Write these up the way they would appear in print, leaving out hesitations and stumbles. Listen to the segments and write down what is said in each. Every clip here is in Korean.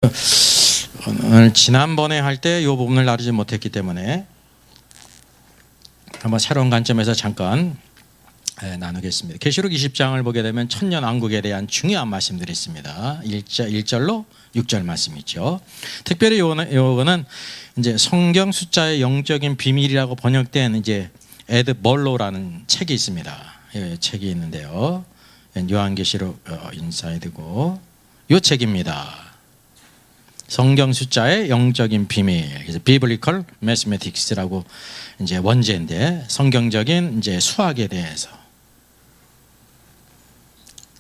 오늘 지난번에 할 때 이 부분을 다루지 못했기 때문에 한번 새로운 관점에서 잠깐 나누겠습니다. 계시록 20장을 보게 되면 천년왕국에 대한 중요한 말씀들이 있습니다. 1절로 6절 말씀이죠. 특별히 요거는 이제 성경 숫자의 영적인 비밀이라고 번역된 이제 에드 멀로라는 책이 있습니다. 책이 있는데요. 요한계시록 인사이드고 요 책입니다. 성경 숫자의 영적인 비밀, 그래서 Biblical Mathematics라고 이제 원제인데 성경적인 이제 수학에 대해서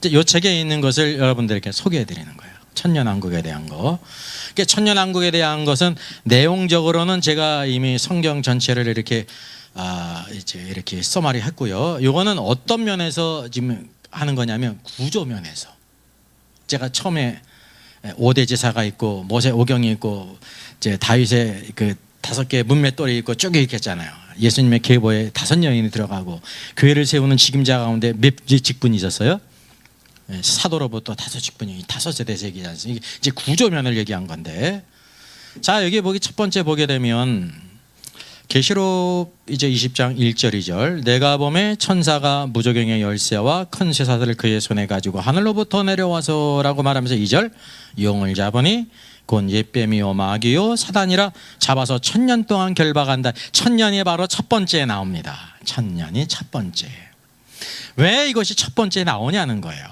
이 책에 있는 것을 여러분들에게 소개해드리는 거예요. 천년왕국에 대한 거. 그러니까 천년왕국에 대한 것은 내용적으로는 제가 이미 성경 전체를 이렇게 이제 이렇게 써마리했고요. 이거는 어떤 면에서 지금 하는 거냐면 구조 면에서 제가 처음에 5대 제사가 있고 모세 오경이 있고 이제 다윗의 그 5개의 문맷돌이 있고 쭉 이렇게 했잖아요. 예수님의 계보에 5 여인이 들어가고 교회를 세우는 직임자 가운데 몇 직분이 있었어요? 사도로부터 5 직분이 5세대 세기지 않습니까? 이제 구조면을 얘기한 건데, 자 여기 첫 번째 보게 되면 계시록 이제 20장 1절 2절 내가 보매 천사가 무저갱의 열쇠와 큰 쇠사슬을 그의 손에 가지고 하늘로부터 내려와서라고 말하면서 2절 용을 잡으니 곧 옛뱀이요 마귀요 사단이라 잡아서 1000년 동안 결박한다. 1000년이 바로 첫 번째에 나옵니다. 1000년이 첫 번째. 왜 이것이 첫 번째에 나오냐는 거예요.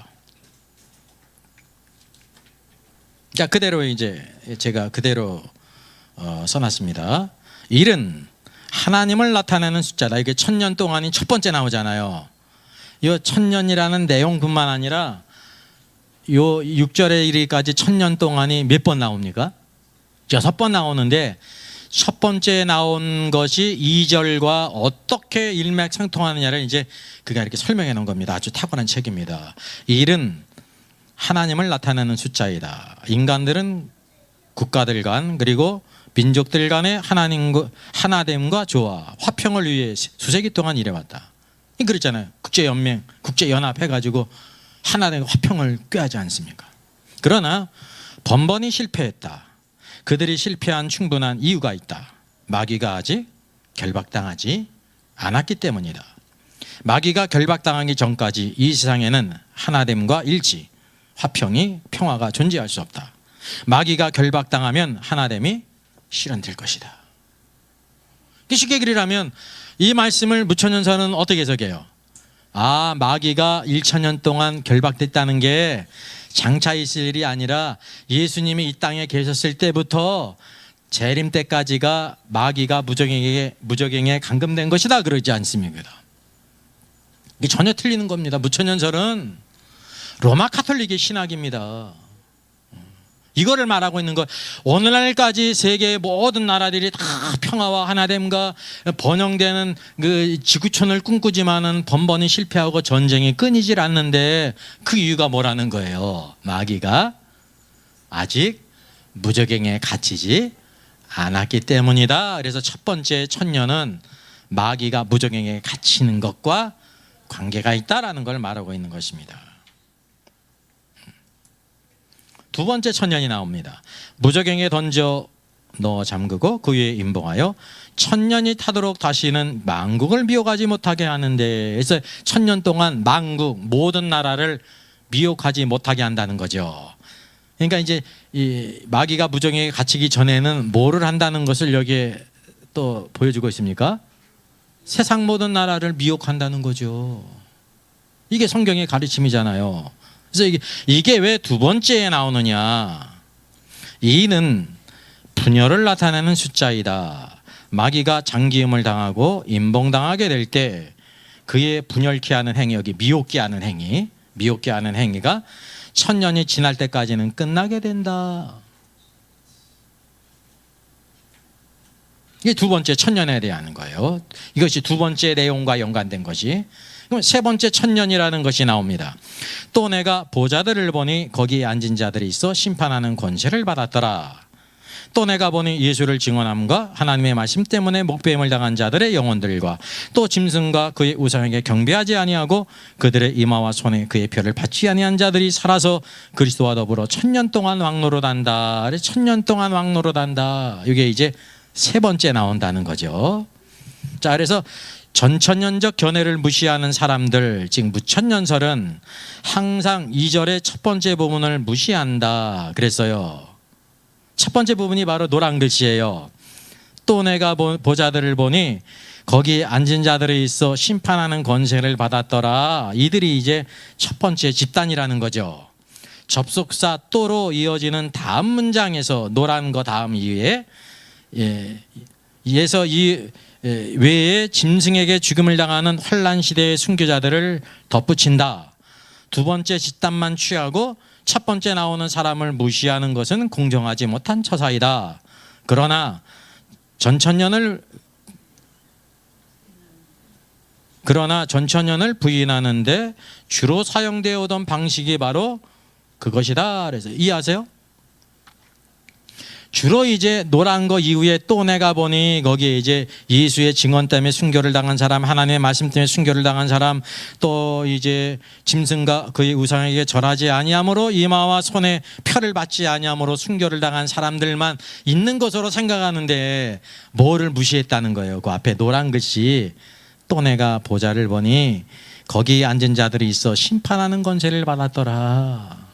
자 그대로 이제 제가 그대로 써놨습니다. 일은 하나님을 나타내는 숫자다. 이게 1000년 동안이 첫 번째 나오잖아요. 이 1000년이라는 내용뿐만 아니라 요 6절에 이르기까지 1000년 동안이 몇 번 나옵니까? 6번 나오는데 첫 번째 나온 것이 2절과 어떻게 일맥상통하느냐를 이제 그가 이렇게 설명해 놓은 겁니다. 아주 탁월한 책입니다. 일은 하나님을 나타내는 숫자이다. 인간들은 국가들 간 그리고 민족들 간의 하나됨과 조화, 화평을 위해 수세기 동안 일해왔다. 그랬잖아요. 국제연맹, 국제연합 해가지고 하나됨, 화평을 꾀하지 않습니까? 그러나 번번이 실패했다. 그들이 실패한 충분한 이유가 있다. 마귀가 아직 결박당하지 않았기 때문이다. 마귀가 결박당하기 전까지 이 세상에는 하나됨과 일치, 화평이, 평화가 존재할 수 없다. 마귀가 결박당하면 하나됨이 실현될 것이다. 쉽게 얘기하면 이 말씀을 무천년사는 어떻게 해석해요? 마귀가 1000년 동안 결박됐다는 게 장차 있을 일이 아니라 예수님이 이 땅에 계셨을 때부터 재림 때까지가 마귀가 무저갱에 감금된 것이다 그러지 않습니까? 이게 전혀 틀리는 겁니다. 무천년설은 로마 카톨릭의 신학입니다. 이거를 말하고 있는 거. 오늘날까지 세계의 모든 나라들이 다 평화와 하나됨과 번영되는 그 지구촌을 꿈꾸지만은 번번이 실패하고 전쟁이 끊이질 않는데 그 이유가 뭐라는 거예요? 마귀가 아직 무저갱에 갇히지 않았기 때문이다. 그래서 첫 번째 1000년은 마귀가 무저갱에 갇히는 것과 관계가 있다라는 걸 말하고 있는 것입니다. 두 번째 1000년이 나옵니다. 무저갱에 던져 넣어 잠그고 그 위에 임봉하여 1000년이 타도록 다시는 만국을 미혹하지 못하게 하는데, 그래서 1000년 동안 만국 모든 나라를 미혹하지 못하게 한다는 거죠. 그러니까 이제 이 마귀가 무저갱에 갇히기 전에는 뭐를 한다는 것을 여기에 또 보여주고 있습니까? 세상 모든 나라를 미혹한다는 거죠. 이게 성경의 가르침이잖아요. 그래서 이게 왜 두 번째에 나오느냐? 이는 분열을 나타내는 숫자이다. 마귀가 장기음을 당하고 임봉당하게 될 때 그의 분열케 하는 행위, 여기 미혹게 하는 행위가 1000년이 지날 때까지는 끝나게 된다. 이게 두 번째 1000년에 대한 거예요. 이것이 두 번째 내용과 연관된 것이. 그럼 세 번째 1000년이라는 것이 나옵니다. 또 내가 보좌들을 보니 거기에 앉은 자들이 있어 심판하는 권세를 받았더라. 또 내가 보니 예수를 증언함과 하나님의 말씀 때문에 목배임을 당한 자들의 영혼들과 또 짐승과 그의 우상에게 경배하지 아니하고 그들의 이마와 손에 그의 표를 받지 아니한 자들이 살아서 그리스도와 더불어 1000년 동안 왕노릇한다. 1000년 동안 왕노릇한다. 이게 이제 세 번째 나온다는 거죠. 자, 그래서 전천년적 견해를 무시하는 사람들, 즉 무천년설은 항상 2절의 첫 번째 부분을 무시한다 그랬어요. 첫 번째 부분이 바로 노란 글씨예요. 또 내가 보자들을 보니 거기 앉은 자들이 있어 심판하는 권세를 받았더라. 이들이 이제 첫 번째 집단이라는 거죠. 접속사 또로 이어지는 다음 문장에서 노란 거 다음 이후에 이에서 이 외에 짐승에게 죽음을 당하는 환란 시대의 순교자들을 덧붙인다. 두 번째 집단만 취하고 첫 번째 나오는 사람을 무시하는 것은 공정하지 못한 처사이다. 그러나 전천년을 부인하는데 주로 사용되어 오던 방식이 바로 그것이다. 그래서 이해하세요? 주로 이제 노란 거 이후에 또 내가 보니 거기에 이제 예수의 증언 때문에 순교를 당한 사람, 하나님의 말씀 때문에 순교를 당한 사람, 또 이제 짐승과 그의 우상에게 절하지 아니함으로 이마와 손에 표를 받지 아니함으로 순교를 당한 사람들만 있는 것으로 생각하는데 뭐를 무시했다는 거예요. 그 앞에 노란 글씨 또 내가 보자를 보니 거기에 앉은 자들이 있어 심판하는 권세를 받았더라.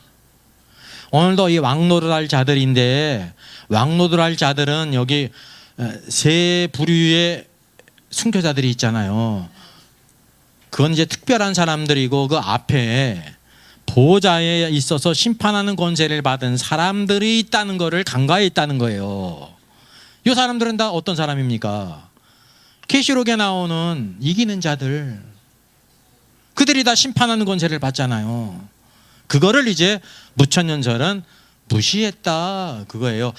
오늘도 이 왕노릇할 자들인데 왕노릇할 자들은 여기 세 부류의 순교자들이 있잖아요. 그건 이제 특별한 사람들이고 그 앞에 보호자에 있어서 심판하는 권세를 받은 사람들이 있다는 것을 간과해 있다는 거예요. 이 사람들은 다 어떤 사람입니까? 계시록에 나오는 이기는 자들, 그들이 다 심판하는 권세를 받잖아요. 그거를 이제 무천년설은 무시했다 그거예요.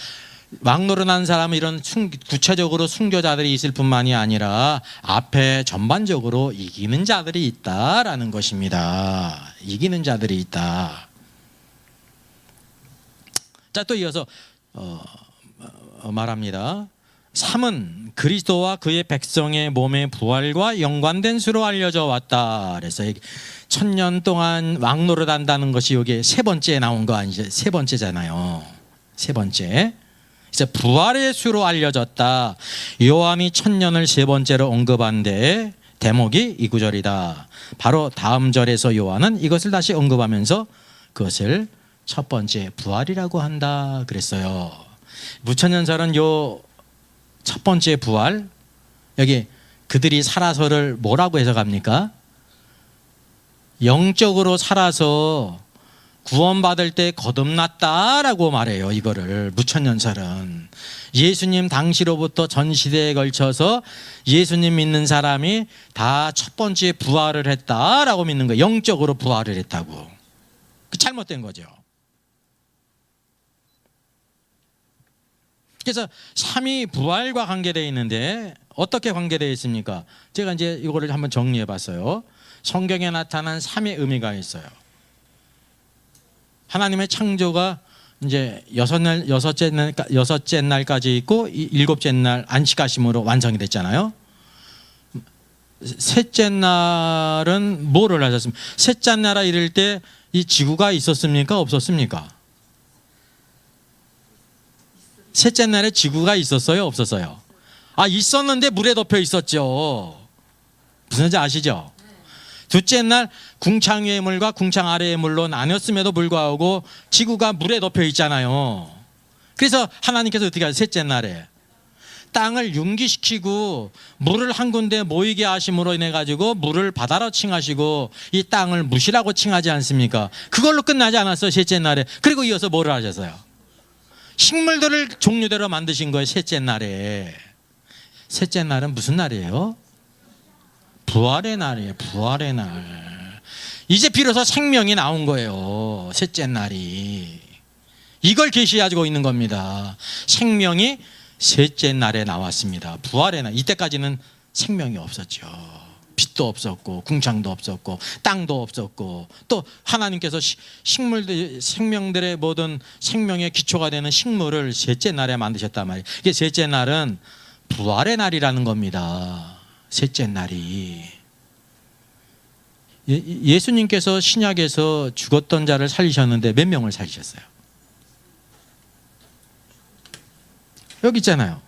왕노릇한 사람은 이런 구체적으로 순교자들이 있을 뿐만이 아니라 앞에 전반적으로 이기는 자들이 있다라는 것입니다. 이기는 자들이 있다. 자, 또 이어서 말합니다. 3은 그리스도와 그의 백성의 몸의 부활과 연관된 수로 알려져 왔다. 그래서 1000년 동안 왕노릇한다는 것이 여기 세 번째에 나온 거 아니죠? 세 번째잖아요. 세 번째. 이제 부활의 수로 알려졌다. 요한이 1000년을 세 번째로 언급한데 대목이 이 구절이다. 바로 다음 절에서 요한은 이것을 다시 언급하면서 그것을 첫 번째 부활이라고 한다 그랬어요. 무천년설은 요 첫 번째 부활, 여기 그들이 살아서를 뭐라고 해석합니까? 영적으로 살아서 구원받을 때 거듭났다라고 말해요. 이거를 무천년설은 예수님 당시로부터 전 시대에 걸쳐서 예수님 믿는 사람이 다 첫 번째 부활을 했다라고 믿는 거예요. 영적으로 부활을 했다고. 그 잘못된 거죠. 그래서 삼위 부활과 관계되어 있는데 어떻게 관계되어 있습니까? 제가 이제 이거를 한번 정리해 봤어요. 성경에 나타난 삼의 의미가 있어요. 하나님의 창조가 이제 여섯째 날까지 있고 일곱째 날 안식하심으로 완성이 됐잖아요. 셋째 날은 뭐를 하셨습니까? 셋째 날아 이럴 때 이 지구가 있었습니까? 없었습니까? 셋째 날에 지구가 있었어요? 없었어요? 아, 있었는데 물에 덮여 있었죠. 무슨 말인지 아시죠? 둘째 날 궁창 위의 물과 궁창 아래의 물로 나뉘었음에도 불구하고 지구가 물에 덮여 있잖아요. 그래서 하나님께서 어떻게 하세요? 셋째 날에 땅을 융기시키고 물을 한 군데 모이게 하심으로 인해 가지고 물을 바다로 칭하시고 이 땅을 무시라고 칭하지 않습니까? 그걸로 끝나지 않았어요. 셋째 날에. 그리고 이어서 뭐를 하셨어요? 식물들을 종류대로 만드신 거예요. 셋째 날에. 셋째 날은 무슨 날이에요? 부활의 날이에요. 부활의 날. 이제 비로소 생명이 나온 거예요. 셋째 날이. 이걸 계시하고 있는 겁니다. 생명이 셋째 날에 나왔습니다. 부활의 날. 이때까지는 생명이 없었죠. 빛도 없었고 궁창도 없었고 땅도 없었고 또 하나님께서 식물들 생명들의 모든 생명의 기초가 되는 식물을 셋째 날에 만드셨단 말이에요. 이게 셋째 날은 부활의 날이라는 겁니다. 셋째 날이 예수님께서 신약에서 죽었던 자를 살리셨는데 몇 명을 살리셨어요? 여기 있잖아요.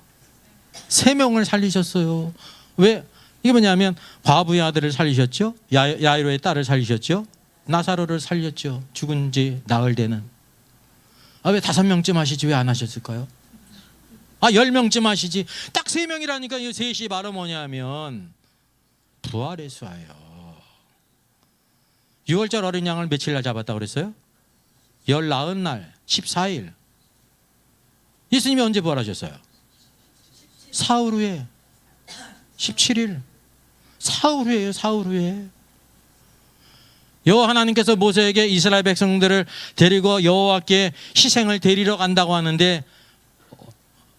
3명을 살리셨어요. 왜? 이게 뭐냐면 과부의 아들을 살리셨죠. 야이로의 딸을 살리셨죠. 나사로를 살렸죠. 죽은 지 나흘 되는. 왜 5명쯤 하시지 왜 안 하셨을까요? 10명쯤 하시지. 딱 3명이라니까 이 셋이 바로 뭐냐면 부활의 수하예요. 6월절 어린 양을 며칠 날 잡았다고 그랬어요? 19날 14일. 예수님이 언제 부활하셨어요? 사흘 후에 17일. 사흘 후에요. 사흘 후에. 여호와 하나님께서 모세에게 이스라엘 백성들을 데리고 여호와께 희생을 드리러 간다고 하는데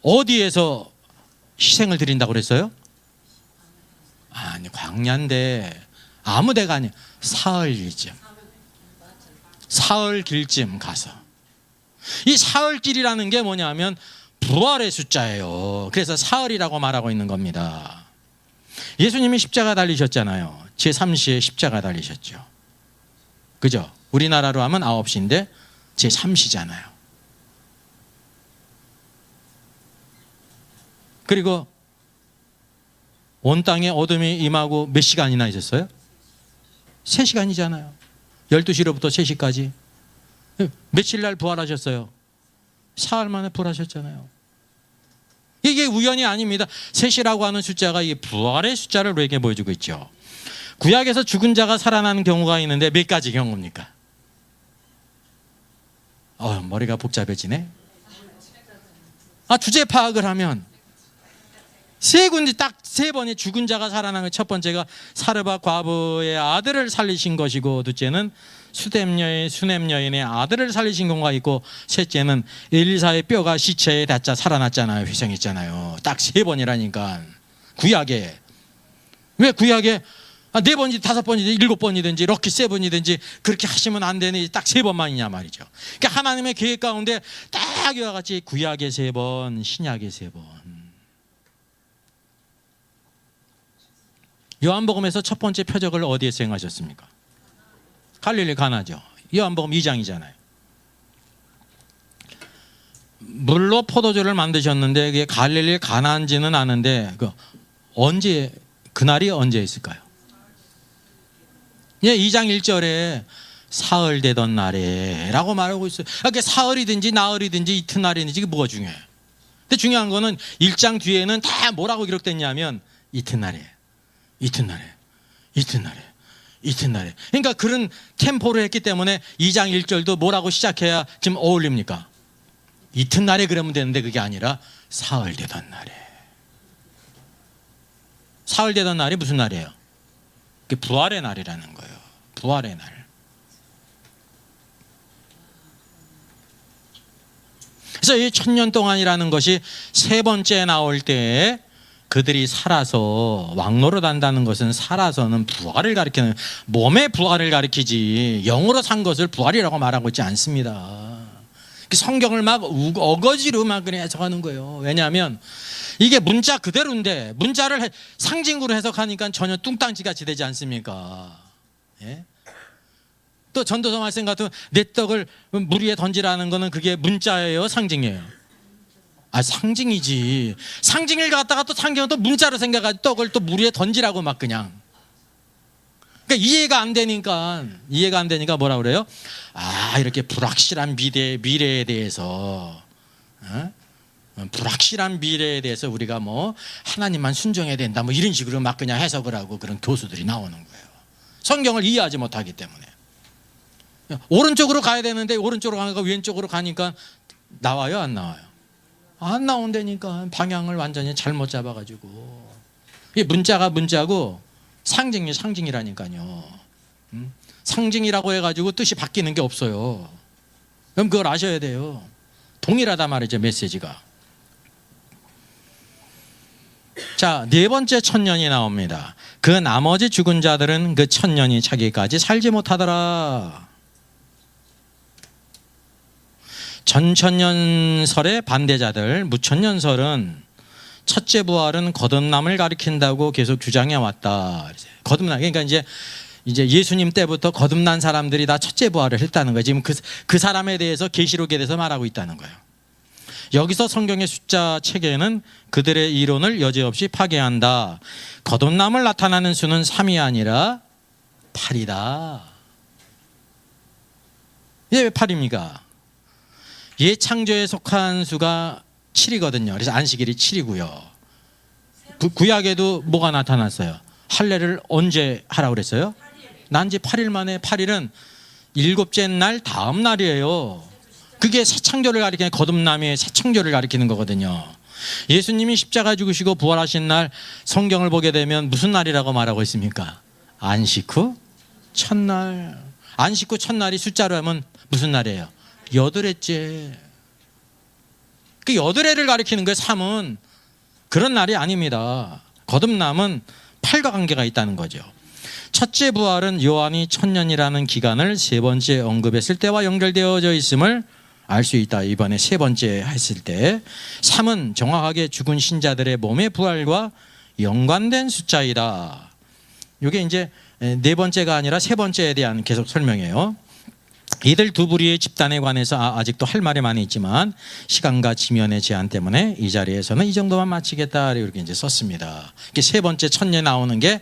어디에서 희생을 드린다고 그랬어요? 아니 광야인데 아무 데가 아니에요. 사흘길쯤. 사흘길쯤 가서. 이 사흘길이라는 게 뭐냐면 부활의 숫자예요. 그래서 사흘이라고 말하고 있는 겁니다. 예수님이 십자가 달리셨잖아요. 제3시에 십자가 달리셨죠. 그죠? 우리나라로 하면 9시인데 제3시잖아요. 그리고 온 땅에 어둠이 임하고 몇 시간이나 있었어요? 3시간이잖아요. 12시로부터 3시까지. 며칠 날 부활하셨어요? 사흘 만에 부활하셨잖아요. 이게 우연이 아닙니다. 3시라고 하는 숫자가 이 부활의 숫자를 우리에게 보여주고 있죠. 구약에서 죽은 자가 살아나는 경우가 있는데 몇 가지 경우입니까? 머리가 복잡해지네. 주제 파악을 하면 세 군데 딱 3번의 죽은 자가 살아나는 첫 번째가 사르밧 과부의 아들을 살리신 것이고, 둘째는 수넴 여인의 아들을 살리신 경우가 있고, 셋째는 엘리사의 뼈가 시체에 닿자 살아났잖아요. 회생했잖아요. 딱 3번이라니까. 구약에. 왜 구약에 4번이든지 5번이든지 7번이든지 럭키 7이든지 그렇게 하시면 안 되니 딱 3번만이냐 말이죠. 그러니까 하나님의 계획 가운데 딱 이와 같이 구약의 3번, 신약의 3번. 요한복음에서 첫 번째 표적을 어디에서 행하셨습니까? 갈릴리 가나죠. 요한복음 2장이잖아요. 물로 포도주를 만드셨는데 그게 갈릴리 가나인지는 아는데 언제 그날이 언제 있을까요? 2장 1절에 사흘 되던 날에 라고 말하고 있어요. 그게 사흘이든지 나흘이든지 이튿날이든지 이게 뭐가 중요해요? 근데 중요한 거는 1장 뒤에는 다 뭐라고 기록됐냐면 이튿날에. 그러니까 그런 템포를 했기 때문에 2장 1절도 뭐라고 시작해야 지금 어울립니까? 이튿날에 그러면 되는데 그게 아니라 사흘 되던 날에. 사흘 되던 날이 무슨 날이에요? 그게 부활의 날이라는 거예요. 부활의 날. 그래서 이 1000년 동안이라는 것이 3번째 나올 때에 그들이 살아서 왕노릇 한다는 것은 살아서는 부활을 가리키는, 몸의 부활을 가리키지 영으로 산 것을 부활이라고 말하고 있지 않습니다. 성경을 막 어거지로 막 그냥 해석하는 거예요. 왜냐하면 이게 문자 그대로인데 문자를 상징으로 해석하니까 전혀 뚱땅지같이 되지 않습니까? 예? 또 전도서 말씀 같은 내 떡을 물 위에 던지라는 거는 그게 문자예요, 상징이에요? 상징이지. 상징을 갖다가 또 상징은 또 문자로 생각하지 떡을 또 물 위에 던지라고 막 그냥. 그러니까 이해가 안 되니까 뭐라 그래요? 이렇게 불확실한 미래에 대해서 불확실한 미래에 대해서 우리가 뭐 하나님만 순종해야 된다 뭐 이런 식으로 막 그냥 해석을 하고 그런 교수들이 나오는 거예요. 성경을 이해하지 못하기 때문에. 오른쪽으로 가야 되는데 오른쪽으로 가니까 왼쪽으로 가니까 나와요, 안 나와요? 안 나온다니까. 방향을 완전히 잘못 잡아가지고. 이게 문자가 문자고 상징이 상징이라니까요. 상징이라고 해가지고 뜻이 바뀌는 게 없어요. 그럼 그걸 아셔야 돼요. 동일하다 말이죠, 메시지가. 자, 네 번째 천년이 나옵니다. 그 나머지 죽은 자들은 그 천년이 차기까지 살지 못하더라. 전천년설의 반대자들, 무천년설은 첫째 부활은 거듭남을 가리킨다고 계속 주장해 왔다. 거듭남, 그러니까 이제 예수님 때부터 거듭난 사람들이 다 첫째 부활을 했다는 거예요. 지금 그 사람에 대해서 계시록에 대해서 말하고 있다는 거예요. 여기서 성경의 숫자 체계는 그들의 이론을 여지없이 파괴한다. 거듭남을 나타나는 수는 3이 아니라 8이다. 이게 왜 8입니까? 예창조에 속한 수가 7이거든요. 그래서 안식일이 7이고요. 구약에도 뭐가 나타났어요? 할례를 언제 하라고 그랬어요? 난지 8일 만에. 8일은 일곱째 날 다음 날이에요. 그게 새 창조를 가리키는, 거듭남의 새 창조를 가리키는 거거든요. 예수님이 십자가 죽으시고 부활하신 날 성경을 보게 되면 무슨 날이라고 말하고 있습니까? 안식 후 첫날. 안식 후 첫날이 숫자로 하면 무슨 날이에요? 여덟해째. 그 여덟해를 가리키는 거예요. 3은 그런 날이 아닙니다. 거듭남은 8과 관계가 있다는 거죠. 첫째 부활은 요한이 천년이라는 기간을 세 번째 언급했을 때와 연결되어져 있음을 알 수 있다. 이번에 세 번째 했을 때 3은 정확하게 죽은 신자들의 몸의 부활과 연관된 숫자이다. 이게 이제 네 번째가 아니라 세 번째에 대한 계속 설명이에요. 이들 두 부류의 집단에 관해서 아직도 할 말이 많이 있지만 시간과 지면의 제한 때문에 이 자리에서는 이 정도만 마치겠다 이렇게 이제 썼습니다. 세 번째 천년에 나오는 게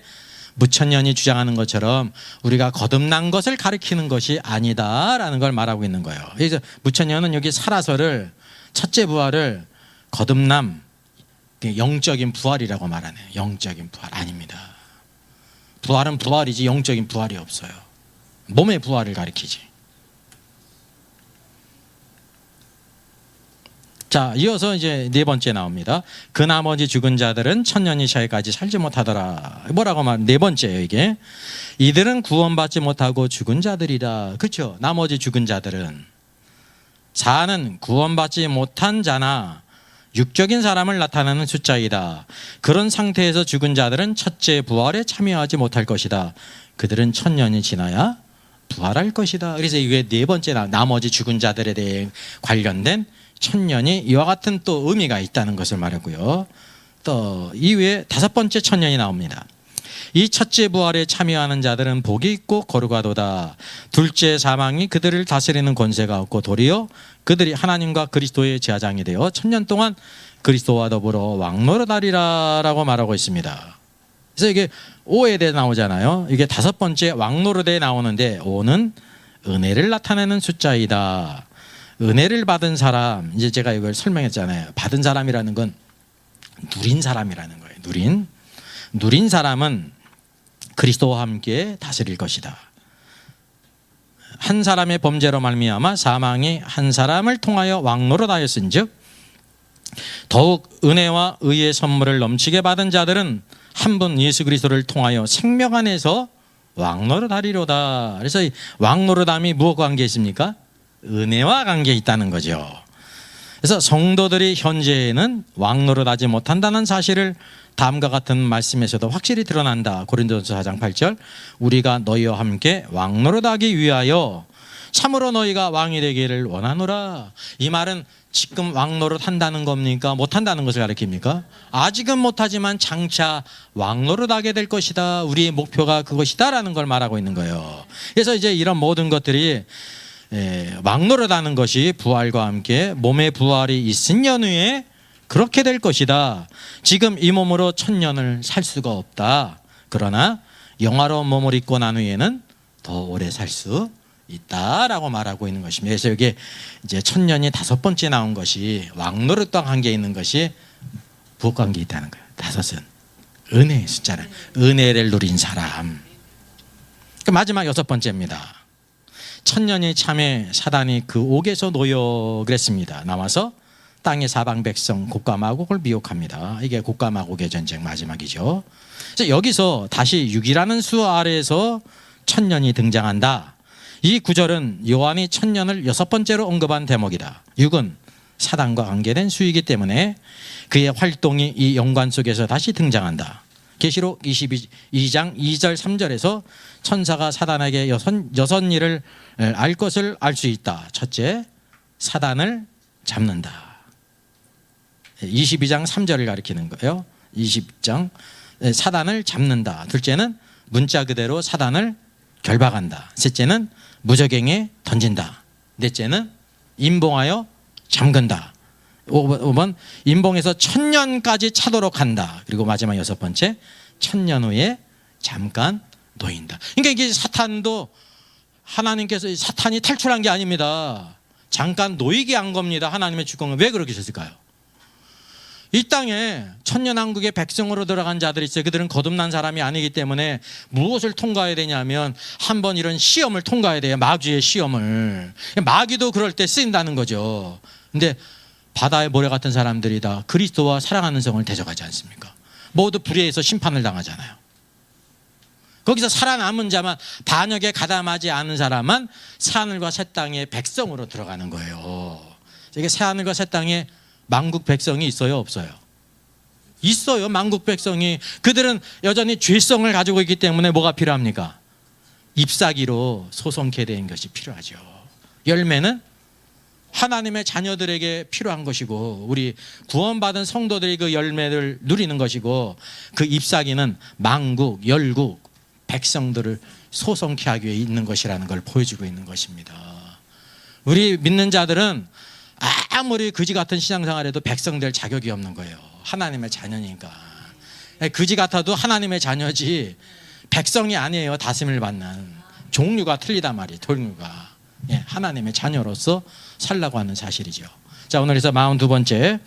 무천년이 주장하는 것처럼 우리가 거듭난 것을 가리키는 것이 아니다라는 걸 말하고 있는 거예요. 그래서 무천년은 여기 살아서를, 첫째 부활을 거듭남, 영적인 부활이라고 말하네요. 영적인 부활 아닙니다. 부활은 부활이지 영적인 부활이 없어요. 몸의 부활을 가리키지. 자, 이어서 이제 네 번째 나옵니다. 그 나머지 죽은 자들은 천년이 차이까지 살지 못하더라. 뭐라고 네 번째예요, 이게. 이들은 구원받지 못하고 죽은 자들이라. 그렇죠? 나머지 죽은 자들은. 4는 구원받지 못한 자나 육적인 사람을 나타내는 숫자이다. 그런 상태에서 죽은 자들은 첫째 부활에 참여하지 못할 것이다. 그들은 천년이 지나야 부활할 것이다. 그래서 이게 네 번째 나머지 죽은 자들에 대해 관련된 천년이 이와 같은 또 의미가 있다는 것을 말하고요. 또 이후에 다섯 번째 천년이 나옵니다. 이 첫째 부활에 참여하는 자들은 복이 있고 거룩하도다. 둘째 사망이 그들을 다스리는 권세가 없고 도리어 그들이 하나님과 그리스도의 제사장이 되어 천년 동안 그리스도와 더불어 왕노릇하리라라고 말하고 있습니다. 그래서 이게 5에 대해 나오잖아요. 이게 다섯 번째 왕노릇에 나오는데 5는 은혜를 나타내는 숫자이다. 은혜를 받은 사람, 이제 제가 이걸 설명했잖아요. 받은 사람이라는 건 누린 사람이라는 거예요. 누린 사람은 그리스도와 함께 다스릴 것이다. 한 사람의 범죄로 말미암아 사망이 한 사람을 통하여 왕노릇하였은즉 더욱 은혜와 의의 선물을 넘치게 받은 자들은 한 분 예수 그리스도를 통하여 생명 안에서 왕노릇하리로다. 그래서 이 왕노릇함이 무엇과 관계 있습니까? 은혜와 관계 있다는 거죠. 그래서 성도들이 현재에는 왕노릇하지 못한다는 사실을 다음과 같은 말씀에서도 확실히 드러난다. 고린도전서 4장 8절 우리가 너희와 함께 왕노릇하기 위하여 참으로 너희가 왕이 되기를 원하노라. 이 말은 지금 왕노릇 한다는 겁니까? 못한다는 것을 가리킵니까? 아직은 못하지만 장차 왕노릇하게 될 것이다. 우리의 목표가 그것이다 라는 걸 말하고 있는 거예요. 그래서 이제 이런 모든 것들이 왕노릇하는 것이 부활과 함께 몸의 부활이 있은 연후에 그렇게 될 것이다. 지금 이 몸으로 천년을 살 수가 없다. 그러나 영화로운 몸을 입고 난 후에는 더 오래 살 수 있다라고 말하고 있는 것입니다. 그래서 여기 이제 천년이 다섯 번째 나온 것이 왕노릇과 관계 있는 것이 부엌 관계 있다는 거예요. 다섯은 은혜의 숫자는 은혜를 누린 사람. 마지막 여섯 번째입니다. 천년이 참에 사단이 그 옥에서 놓여 그랬습니다. 나와서 땅의 사방 백성 곡과 마곡을 미혹합니다. 이게 곡과 마곡의 전쟁 마지막이죠. 그래서 여기서 다시 6이라는 수 아래에서 천년이 등장한다. 이 구절은 요한이 천년을 여섯 번째로 언급한 대목이다. 6은 사단과 관계된 수이기 때문에 그의 활동이 이 연관 속에서 다시 등장한다. 계시록 22장 2절 3절에서 천사가 사단에게 여섯 일을 알 것을 알 수 있다. 첫째, 사단을 잡는다. 22장 3절을 가리키는 거예요. 20장 사단을 잡는다. 둘째는 문자 그대로 사단을 결박한다. 셋째는 무저갱에 던진다. 넷째는 임봉하여 잠근다. 5번 임봉에서 1000년까지 차도록 한다. 그리고 마지막 6번째 1000년 후에 잠깐 놓인다. 그러니까 이게 사탄도 하나님께서 사탄이 탈출한 게 아닙니다. 잠깐 놓이게 한 겁니다. 하나님의 주권은 왜 그렇게 하셨을까요? 이 땅에 천년왕국의 백성으로 들어간 자들이 있어요. 그들은 거듭난 사람이 아니기 때문에 무엇을 통과해야 되냐면 한번 이런 시험을 통과해야 돼요. 마귀의 시험을. 마귀도 그럴 때 쓰인다는 거죠. 근데 바다의 모래 같은 사람들이 다 그리스도와 사랑하는 성을 대적하지 않습니까? 모두 불의해서 심판을 당하잖아요. 거기서 살아남은 자만, 반역에 가담하지 않은 사람만 새하늘과 새 땅의 백성으로 들어가는 거예요. 이게 새하늘과 새 땅에 만국 백성이 있어요, 없어요? 있어요. 만국 백성이. 그들은 여전히 죄성을 가지고 있기 때문에 뭐가 필요합니까? 잎사귀로 소송케 된 것이 필요하죠. 열매는 하나님의 자녀들에게 필요한 것이고, 우리 구원받은 성도들이 그 열매를 누리는 것이고, 그 잎사귀는 만국, 열국 백성들을 소송케 하기 위해 있는 것이라는 걸 보여주고 있는 것입니다. 우리 믿는 자들은 아무리 그지 같은 신앙생활에도 백성 될 자격이 없는 거예요. 하나님의 자녀니까. 그지 같아도 하나님의 자녀지 백성이 아니에요. 다스림을 받는. 종류가 틀리단 말이에요. 종류가. 하나님의 자녀로서 살라고 하는 사실이죠. 자, 오늘에서 42번째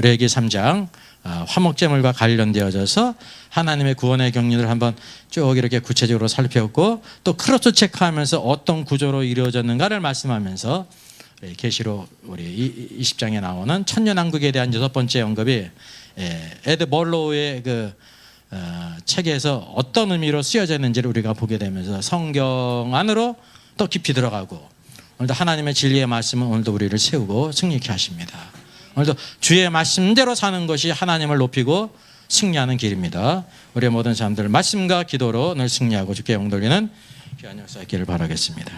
레위기 3장 화목제물과 관련되어져서 하나님의 구원의 경륜을 한번 쭉 이렇게 구체적으로 살펴보고, 또 크로스 체크하면서 어떤 구조로 이루어졌는가를 말씀하면서 계시록 우리 20장에 나오는 천년왕국에 대한 6번째 언급이 에드 멀로우의 그 책에서 어떤 의미로 쓰여져 있는지를 우리가 보게 되면서 성경 안으로 또 깊이 들어가고, 오늘도 하나님의 진리의 말씀은 오늘도 우리를 세우고 승리케 하십니다. 오늘도 주의 말씀대로 사는 것이 하나님을 높이고 승리하는 길입니다. 우리의 모든 사람들 말씀과 기도로 늘 승리하고 주께 영돌리는 귀한 역사 있기를 바라겠습니다.